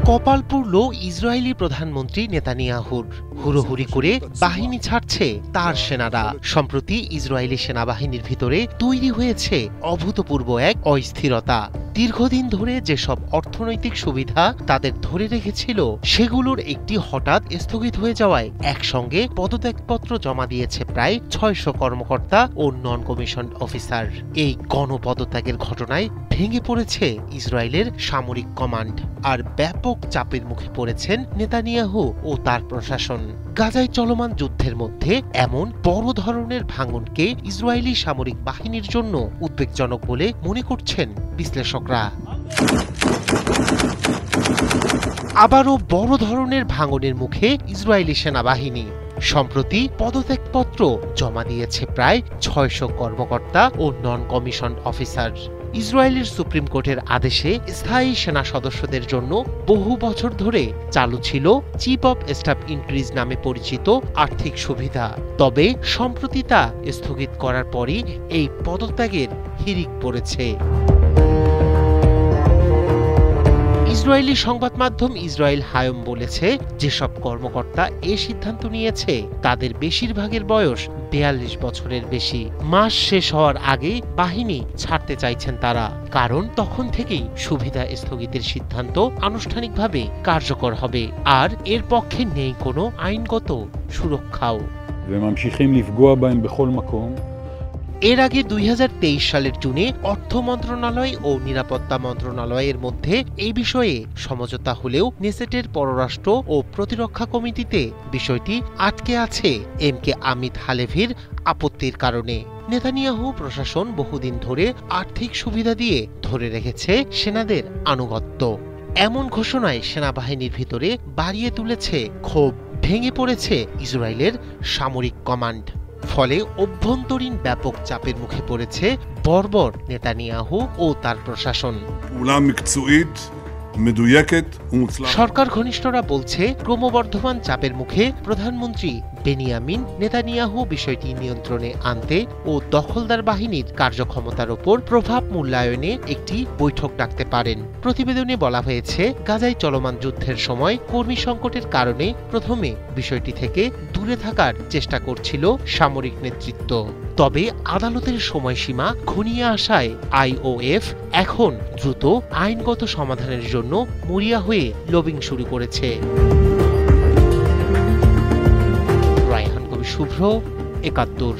কপাল পুড়ল ইসরায়েলি প্রধানমন্ত্রী নেতানিয়াহুর। হুড়োহুড়ি করে বাহিনী ছাড়ছে তার সেনারা। সম্প্রতি ইসরায়েলি সেনাবাহিনীর ভিতরে তৈরি হয়েছে অভূতপূর্ব এক অস্থিরতা। দীর্ঘদিন ধরে যেসব অর্থনৈতিক সুবিধা তাদের ধরে রেখেছিল, সেগুলোর একটি হঠাৎ স্থগিত হয়ে যাওয়ায় একসঙ্গে পদত্যাগপত্র জমা দিয়েছে প্রায় ৬০০ কর্মকর্তা ও নন কমিশন অফিসার। এই গণপদত্যাগের ঘটনায় ভেঙে পড়েছে ইসরায়েলের সামরিক কমান্ড, আর ব্যাপক চাপের মুখে পড়েছেন নেতানিয়াহু ও তার প্রশাসন। গাজায় চলমান যুদ্ধের মধ্যে এমন বড় ধরনের ভাঙনকে ইসরায়েলি সামরিক বাহিনীর জন্য উদ্বেগজনক বলে মনে করছেন বিশ্লেষকরা। আবারও বড় ধরনের ভাঙনের মুখে ইসরায়েলি সেনাবাহিনী। সম্প্রতি পদত্যাগপত্র জমা দিয়েছে প্রায় ৬০০ কর্মকর্তা ও নন কমিশন অফিসার। ইসরায়েলের সুপ্রিম কোর্টের আদেশে স্থায়ী সেনা সদস্যদের জন্য বহু বছর ধরে চালু ছিল চিফ অব স্টাফ ইনক্রিজ নামে পরিচিত আর্থিক সুবিধা। তবে সম্প্রতি তা স্থগিত করার পরই এই পদত্যাগের হিড়িক পড়েছে। ইসরায়েলি সংবাদ মাধ্যম ইসরায়েল হায়ম বলেছে, যেসব কর্মকর্তা এ সিদ্ধান্ত নিয়েছে তাদের বেশিরভাগের বয়স ৪২ বছরের বেশি। মাস শেষ হওয়ার আগে বাহিনী ছাড়তে চাইছেন তারা, কারণ তখন থেকেই সুবিধা স্থগিতের সিদ্ধান্ত আনুষ্ঠানিকভাবে কার্যকর হবে, আর এর পক্ষে নেই কোনো আইনগত সুরক্ষাও। এর আগে ২০২৩ সালের জুনে অর্থ মন্ত্রণালয় ও নিরাপত্তা মন্ত্রণালয়ের মধ্যে এই বিষয়ে সমঝোতা হলেও নেসেটের পররাষ্ট্র ও প্রতিরক্ষা কমিটিতে বিষয়টি আটকে আছে এমকে আমিদ হালেভির আপত্তির কারণে। নেতানিয়াহু প্রশাসন বহুদিন ধরে আর্থিক সুবিধা দিয়ে ধরে রেখেছে সেনাদের আনুগত্য। এমন ঘোষণায় সেনাবাহিনীর ভিতরে বাড়িয়ে তুলেছে ক্ষোভ। ভেঙে পড়েছে ইসরায়েলের সামরিক কমান্ড। ফলে অভ্যন্তরীণ ব্যাপক চাপের মুখে পড়েছে বর্বর নেতানিয়াহু ও তার প্রশাসন। সরকার ঘনিষ্ঠরা বলছে, ক্রমবর্ধমান চাপের মুখে প্রধানমন্ত্রী বেনিয়ামিন নেতানিয়াহু বিষয়টি নিয়ন্ত্রণে আনতে ও দখলদার বাহিনীর কার্যক্ষমতার ওপর প্রভাব মূল্যায়নে একটি বৈঠক ডাকতে পারেন। প্রতিবেদনে বলা হয়েছে, গাজায় চলমান যুদ্ধের সময় কর্মী সংকটের কারণে প্রথমে বিষয়টি থেকে দূরে থাকার চেষ্টা করছিল সামরিক নেতৃত্ব। তবে আদালতের সময়সীমা ঘনিয়ে আসায় IOF এখন দ্রুত আইনগত সমাধানের জন্য মরিয়া হয়ে লবিং শুরু করেছে। শুভ্র, ৭১।